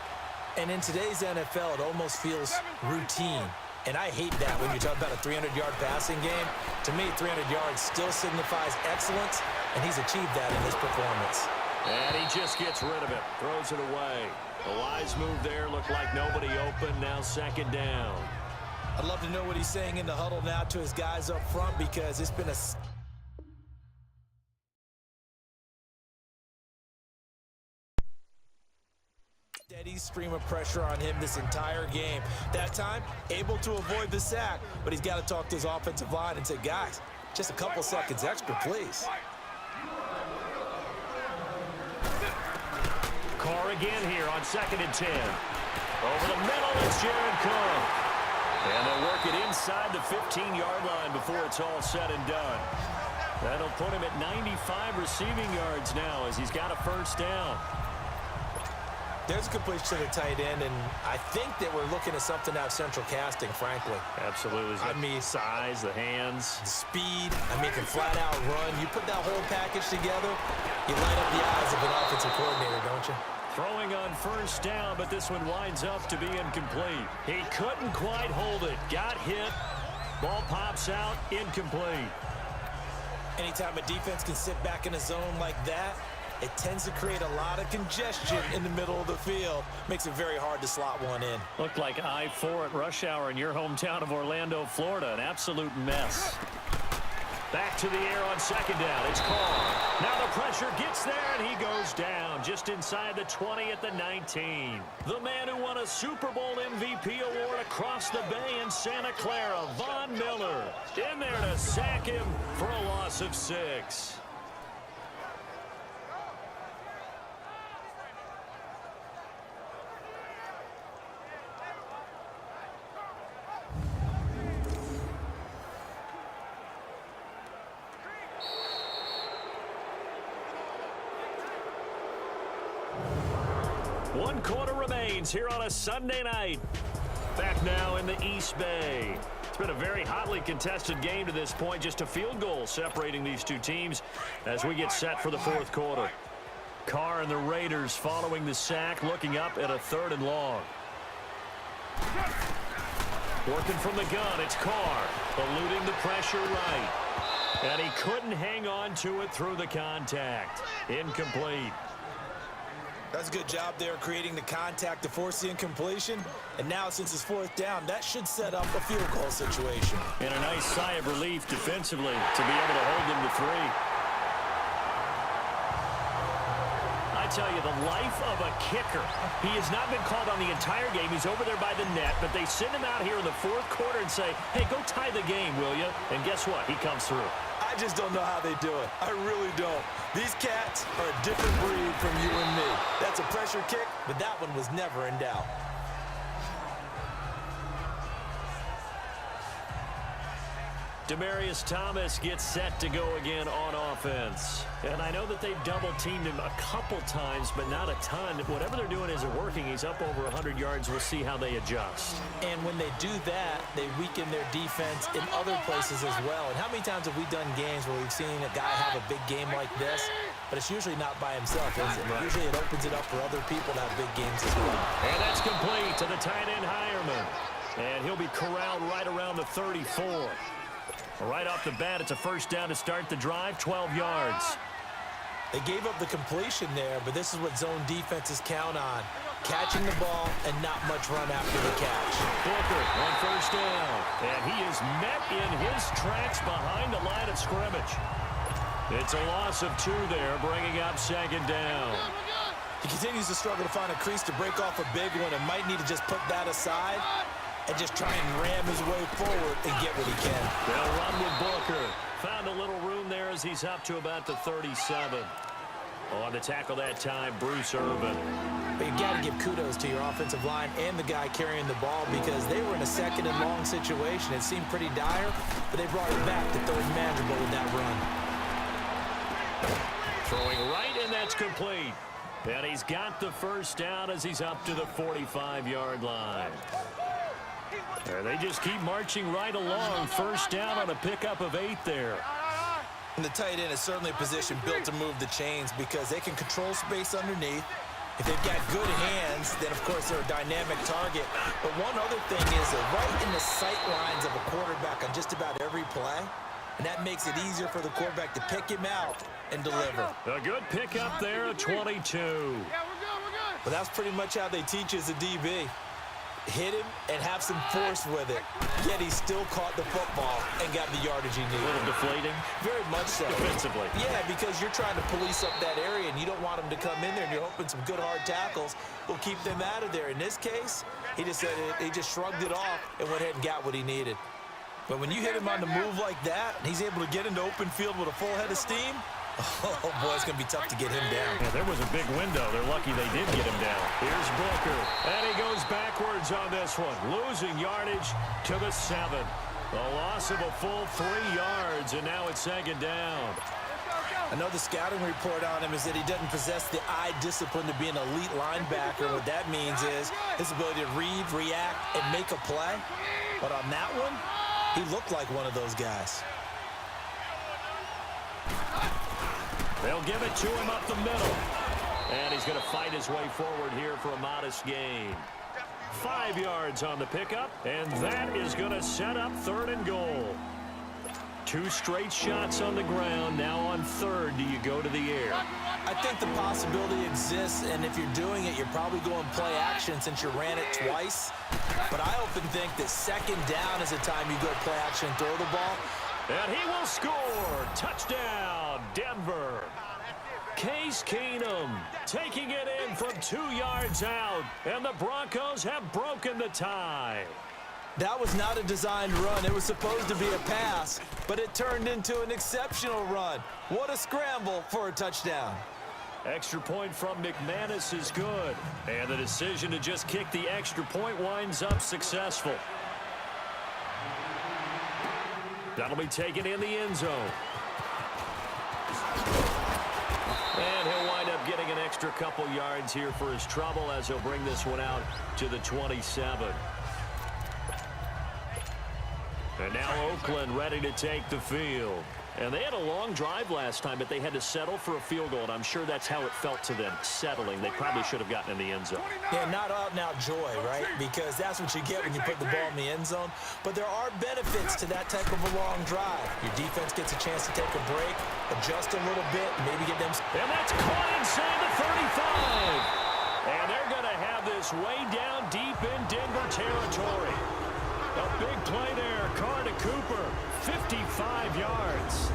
And in today's NFL, it almost feels routine. And I hate that when you talk about a 300-yard passing game. To me, 300 yards still signifies excellence, and he's achieved that in his performance. And he just gets rid of it, throws it away. A wise move there, looked like nobody open, now second down. I'd love to know what he's saying in the huddle now to his guys up front, because it's been a steady stream of pressure on him this entire game. That time, able to avoid the sack, but he's got to talk to his offensive line and say, guys, just a couple seconds extra, please. Carr again here on 2nd and 10. Over the middle, it's Jared Cook. And they'll work it inside the 15-yard line before it's all said and done. That'll put him at 95 receiving yards now as he's got a first down. There's a completion to the tight end, and I think that we're looking at something out of central casting, frankly. Absolutely. I mean, size, the hands. the speed, can flat out run. You put that whole package together, you light up the eyes of an offensive coordinator, don't you? Throwing on first down, but this one winds up to be incomplete. He couldn't quite hold it. Got hit. Ball pops out, incomplete. Anytime a defense can sit back in a zone like that, it tends to create a lot of congestion in the middle of the field. Makes it very hard to slot one in. Looked like I-4 at rush hour in your hometown of Orlando, Florida. An absolute mess. Back to the air on second down. It's Carr. Now the pressure gets there, and he goes down just inside the 20 at the 19. The man who won a Super Bowl MVP award across the bay in Santa Clara, Von Miller, in there to sack him for a loss of 6. One quarter remains here on a Sunday night. Back now in the East Bay. It's been a very hotly contested game to this point. Just a field goal separating these two teams as we get set for the fourth quarter. Carr and the Raiders following the sack, looking up at a 3rd and long. Working from the gun, it's Carr, eluding the pressure right. And he couldn't hang on to it through the contact. Incomplete. That's a good job there creating the contact to force the incompletion. And now since it's 4th down, that should set up a field goal situation. And a nice sigh of relief defensively to be able to hold them to 3. I tell you, the life of a kicker. He has not been called on the entire game. He's over there by the net, but they send him out here in the 4th quarter and say, hey, go tie the game, will you? And guess what? He comes through. I just don't know how they do it. I really don't. These cats are a different breed from you and me. That's a pressure kick, but that one was never in doubt. Demaryius Thomas gets set to go again on offense. And I know that they've double-teamed him a couple times, but not a ton. Whatever they're doing isn't working. He's up over 100 yards. We'll see how they adjust. And when they do that, they weaken their defense in other places as well. And how many times have we done games where we've seen a guy have a big game like this, but it's usually not by himself, is it? Right. Usually it opens it up for other people to have big games as well. And that's complete to the tight end Hireman. And he'll be corralled right around the 34. Right off the bat, it's a first down to start the drive, 12 yards. They gave up the completion there, but this is what zone defenses count on. Catching the ball and not much run after the catch. Booker on first down. And he is met in his tracks behind the line of scrimmage. It's a loss of 2 there, bringing up second down. He continues to struggle to find a crease to break off a big one and might need to just put that aside and just try and ram his way forward and get what he can. They'll run with Booker. Found a little room there as he's up to about the 37. On the tackle that time, Bruce Irvin. But you got to give kudos to your offensive line and the guy carrying the ball because they were in a second and long situation. It seemed pretty dire, but they brought it back to third and manageable with that run. Throwing right, and that's complete. And he's got the first down as he's up to the 45-yard line. And they just keep marching right along. First down on a pickup of 8 there. And the tight end is certainly a position built to move the chains because they can control space underneath. If they've got good hands, then, of course, they're a dynamic target. But one other thing is they're right in the sight lines of a quarterback on just about every play. And that makes it easier for the quarterback to pick him out and deliver. A good pickup there at 22. Yeah, we're good. But that's pretty much how they teach as a DB. Hit him and have some force with it. Yet he still caught the football and got the yardage he needed. A little deflating. Very much so. Defensively. Yeah, because you're trying to police up that area and you don't want him to come in there and you're hoping some good hard tackles will keep them out of there. In this case, he just said he just shrugged it off and went ahead and got what he needed. But when you hit him on the move like that and he's able to get into open field with a full head of steam, oh, boy, it's going to be tough to get him down. Yeah, there was a big window. They're lucky they did get him down. Here's Booker, and he goes backwards on this one, losing yardage to the 7. A loss of a full 3 yards, and now it's second down. I know the scouting report on him is that he doesn't possess the eye discipline to be an elite linebacker. What that means is his ability to read, react, and make a play. But on that one, he looked like one of those guys. They'll give it to him up the middle. And he's going to fight his way forward here for a modest gain. 5 yards on the pickup, and that is going to set up 3rd and goal. 2 straight shots on the ground. Now on 3rd, do you go to the air? I think the possibility exists, and if you're doing it, you're probably going play action since you ran it twice. But I often think that 2nd down is the time you go play action and throw the ball. And he will score. Touchdown, Denver. Case Keenum taking it in from 2 yards out. And the Broncos have broken the tie. That was not a designed run. It was supposed to be a pass, but it turned into an exceptional run. What a scramble for a touchdown. Extra point from McManus is good. And the decision to just kick the extra point winds up successful. That'll be taken in the end zone. And he'll wind up getting an extra couple yards here for his trouble as he'll bring this one out to the 27. And now Oakland ready to take the field. And they had a long drive last time, but they had to settle for a field goal, and I'm sure that's how it felt to them, settling. They probably should have gotten in the end zone. Yeah, not out-and-out joy, right? Because that's what you get when you put the ball in the end zone. But there are benefits to that type of a long drive. Your defense gets a chance to take a break, adjust a little bit, maybe get them... And that's caught inside the 35. And they're going to have this way down deep in Denver territory. A big play there. Carr to Cooper. 55 yards.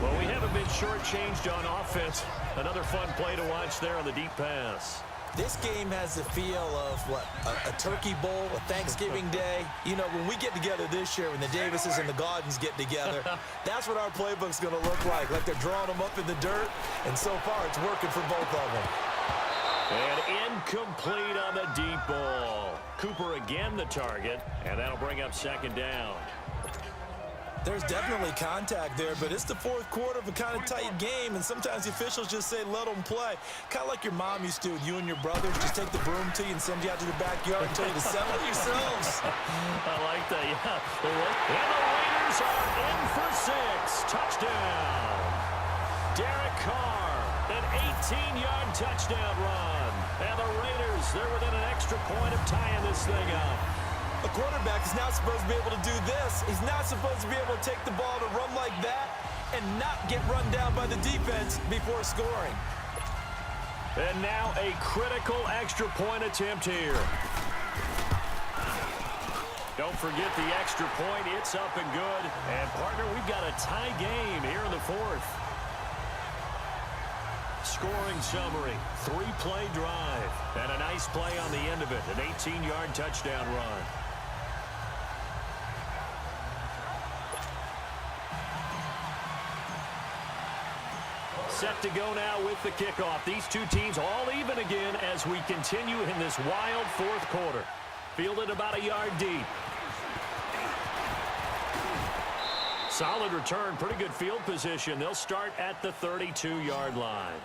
Well, we haven't been shortchanged on offense. Another fun play to watch there on the deep pass. This game has the feel of, what, a turkey bowl, a Thanksgiving day. You know, when we get together this year, when the Davises and the Gaudens get together, that's what our playbook's going to look like they're drawing them up in the dirt, and so far it's working for both of them. And incomplete on the deep ball. Cooper again the target, and that'll bring up second down. There's definitely contact there, but it's the 4th quarter of a kind of tight game, and sometimes the officials just say, let them play. Kind of like your mom used to with you and your brothers. Just take the broom to you and send you out to the backyard and tell you to settle it yourselves. I like that, yeah. And the Raiders are in for 6. Touchdown. Derek Carr, an 18-yard touchdown run. And the Raiders, they're within an extra point of tying this thing up. A quarterback is not supposed to be able to do this. He's not supposed to be able to take the ball to run like that and not get run down by the defense before scoring. And now a critical extra point attempt here. Don't forget the extra point. It's up and good. And, partner, we've got a tie game here in the 4th. Scoring summary, 3-play drive. And a nice play on the end of it, an 18-yard touchdown run. Set to go now with the kickoff. These two teams all even again as we continue in this wild fourth quarter. Fielded about a yard deep. Solid return, pretty good field position. They'll start at the 32-yard line.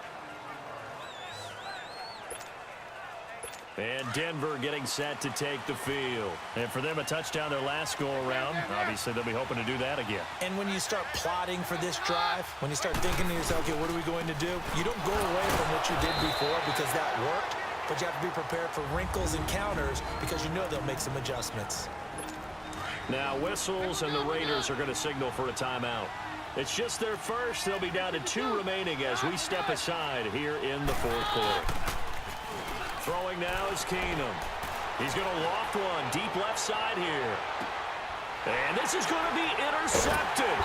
And Denver getting set to take the field. And for them, a touchdown their last go-around. Obviously, they'll be hoping to do that again. And when you start plotting for this drive, when you start thinking to yourself, okay, what are we going to do? You don't go away from what you did before because that worked, but you have to be prepared for wrinkles and counters because you know they'll make some adjustments. Now, whistles, and the Raiders are going to signal for a timeout. It's just their first. They'll be down to 2 remaining as we step aside here in the fourth quarter. Throwing now is Keenum. He's going to loft one deep left side here. And this is going to be intercepted.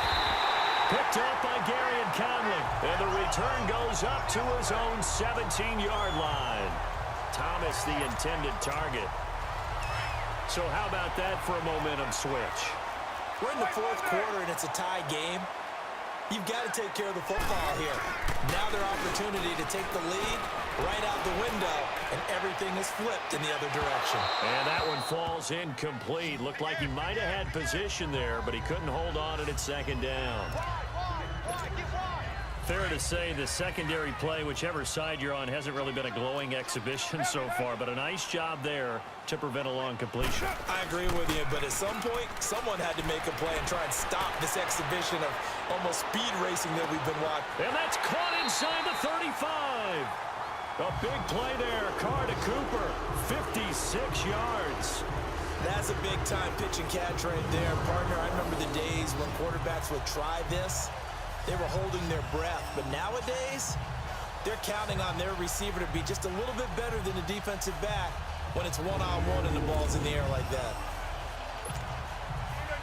Picked up by Gary and Conley. And the return goes up to his own 17-yard line. Thomas, the intended target. So how about that for a momentum switch? We're in the fourth quarter, and it's a tie game. You've got to take care of the football here. Now their opportunity to take the lead right out the window, and everything is flipped in the other direction. And that one falls incomplete. Looked like he might have had position there, but he couldn't hold on at second down. Fair to say the secondary play, whichever side you're on, hasn't really been a glowing exhibition so far, but a nice job there to prevent a long completion. I agree with you, but at some point, someone had to make a play and try and stop this exhibition of almost speed racing that we've been watching. And that's caught inside the 35. A big play there. Carr to Cooper, 56 yards. That's a big-time pitch and catch right there, partner. I remember the days when quarterbacks would try this. They were holding their breath, but nowadays, they're counting on their receiver to be just a little bit better than the defensive back when it's one-on-one and the ball's in the air like that.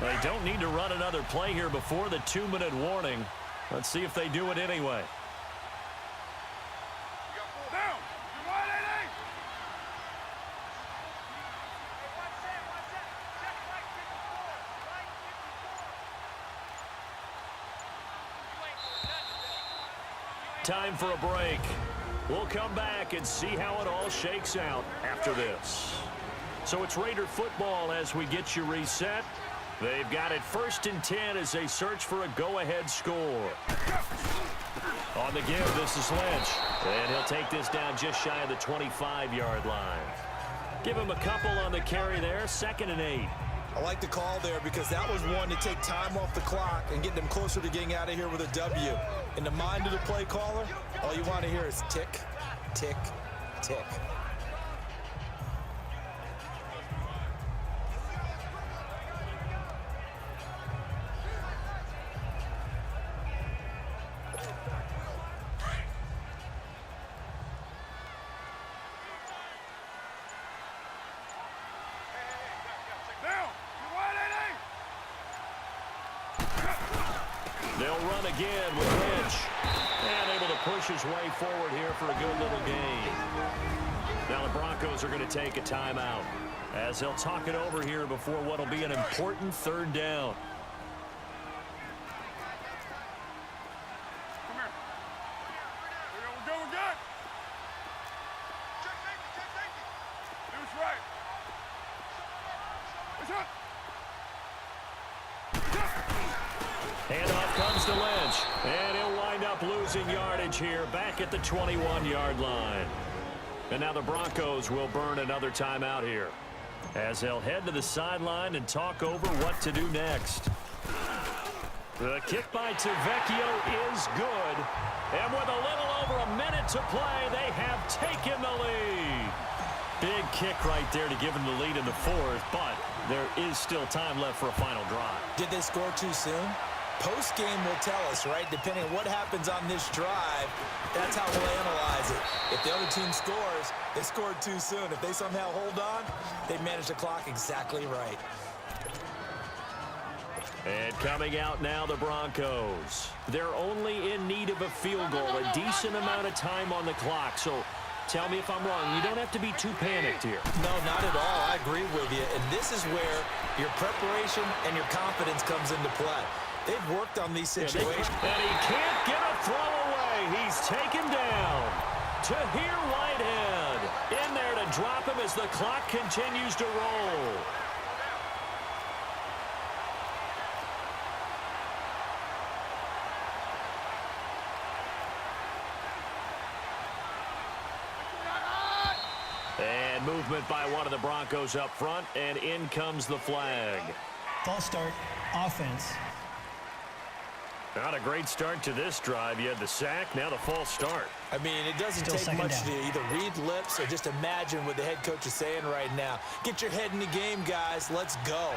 They don't need to run another play here before the 2-minute warning. Let's see if they do it anyway. Down. You're wide, AD. Time for a break. We'll come back and see how it all shakes out after this. So it's Raider football as we get you reset. They've got it 1st and 10 as they search for a go-ahead score. On the give, this is Lynch. And he'll take this down just shy of the 25-yard line. Give him a couple on the carry there, 2nd and 8. I like the call there because that was one to take time off the clock and get them closer to getting out of here with a W. In the mind of the play caller, all you want to hear is tick, tick, tick. They'll run again with Lynch. And able to push his way forward here for a good little gain. Now the Broncos are going to take a timeout as they'll talk it over here before what will be an important 3rd down. Come here. We're good. Check safety. Do what's right. It's up. Handoff comes to Lynch, and he'll wind up losing yardage here back at the 21-yard line. And now the Broncos will burn another timeout here as they'll head to the sideline and talk over what to do next. The kick by Tavecchio is good, and with a little over a minute to play, they have taken the lead. Big kick right there to give them the lead in the 4th, but there is still time left for a final drive. Did they score too soon? Post-game will tell us, right? Depending on what happens on this drive, that's how we'll analyze it. If the other team scores, they scored too soon. If they somehow hold on, they manage the clock exactly right. And coming out now, the Broncos. They're only in need of a field goal, a decent amount of time on the clock. So tell me if I'm wrong. You don't have to be too panicked here. No, not at all. I agree with you. And this is where your preparation and your confidence comes into play. They've worked on these situations. And he can't get a throw away. he's taken down. Tahir Whitehead in there to drop him as the clock continues to roll. And movement by one of the Broncos up front, and in comes the flag. False start, offense. Not a great start to this drive. You had the sack, now the false start. I mean, it doesn't Still take much second to down. either read lips or just imagine what the head coach is saying right now. Get your head in the game, guys. Let's go.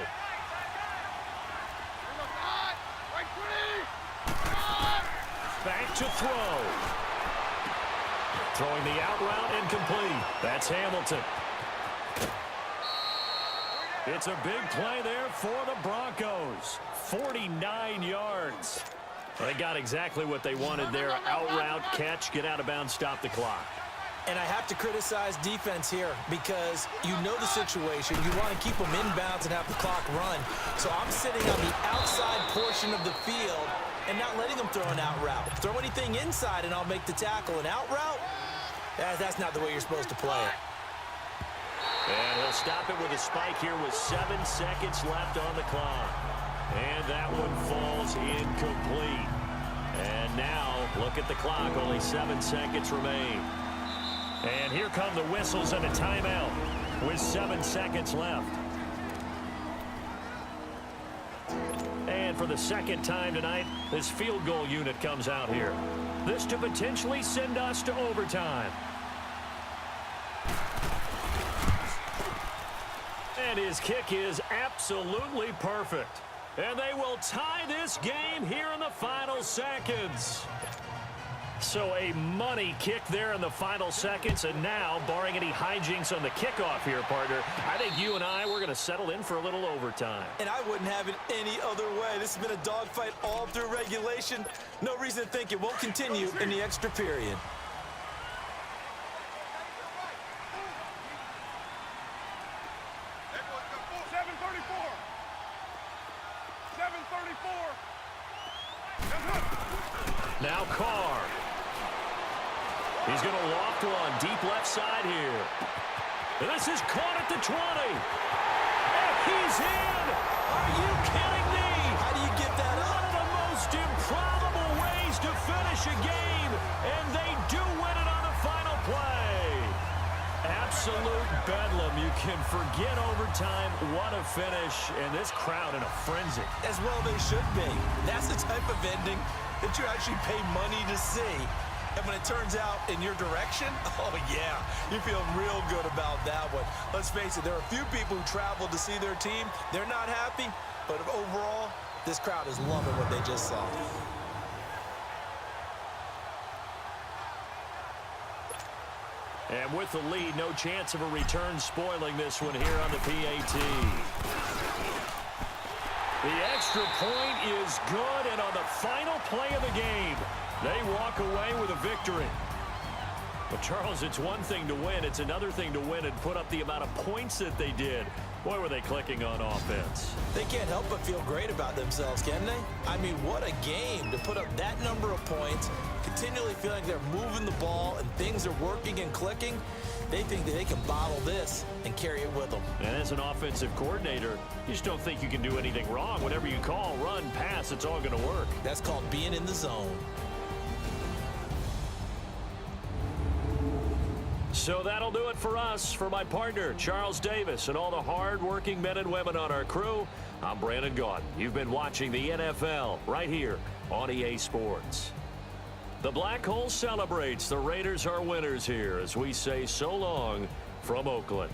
Back to throw. Throwing the out route incomplete. That's Hamilton. It's a big play there for the Broncos. 49 yards. They got exactly what they wanted there. Out route, catch, get out of bounds, stop the clock. And I have to criticize defense here because you know the situation. You want to keep them inbounds and have the clock run. So I'm sitting on the outside portion of the field and not letting them throw an out route. Throw anything inside and I'll make the tackle. An out route? That's not the way you're supposed to play it. And he'll stop it with a spike here with 7 seconds left on the clock. And that one falls incomplete. And now, look at the clock. Only 7 seconds remain. And here come the whistles and a timeout with 7 seconds left. And for the second time tonight, this field goal unit comes out here. This to potentially send us to overtime. And his kick is absolutely perfect. And they will tie this game here in the final seconds. So a money kick there in the final seconds. And now, barring any hijinks on the kickoff here, partner, I think you and I, we're going to settle in for a little overtime. And I wouldn't have it any other way. This has been a dogfight all through regulation. No reason to think it won't continue in the extra period. Now Carr. He's going to loft one deep left side here. And this is caught at the 20. And he's in. Are you kidding me? How do you get that up? One of the most improbable ways to finish a game. And they do win it on the final play. Absolute bedlam. You can forget overtime. What a finish. And this crowd in a frenzy. As well they should be. That's the type of ending that you actually pay money to see. And when it turns out in your direction, oh yeah, you feel real good about that one. Let's face it, there are a few people who travel to see their team. They're not happy, but overall, this crowd is loving what they just saw. And with the lead, no chance of a return spoiling this one here on the PAT. The extra point is good, and on the final play of the game, they walk away with a victory. But, Charles, it's one thing to win. It's another thing to win and put up the amount of points that they did. Boy, were they clicking on offense. They can't help but feel great about themselves, can they? I mean, what a game to put up that number of points, continually feeling they're moving the ball and things are working and clicking. They think that they can bottle this and carry it with them. And as an offensive coordinator, you just don't think you can do anything wrong. Whatever you call, run, pass, it's all going to work. That's called being in the zone. So that'll do it for us. For my partner, Charles Davis, and all the hard-working men and women on our crew, I'm Brandon Gaudin. You've been watching the NFL right here on EA Sports. The Black Hole celebrates. The Raiders are winners here as we say so long from Oakland.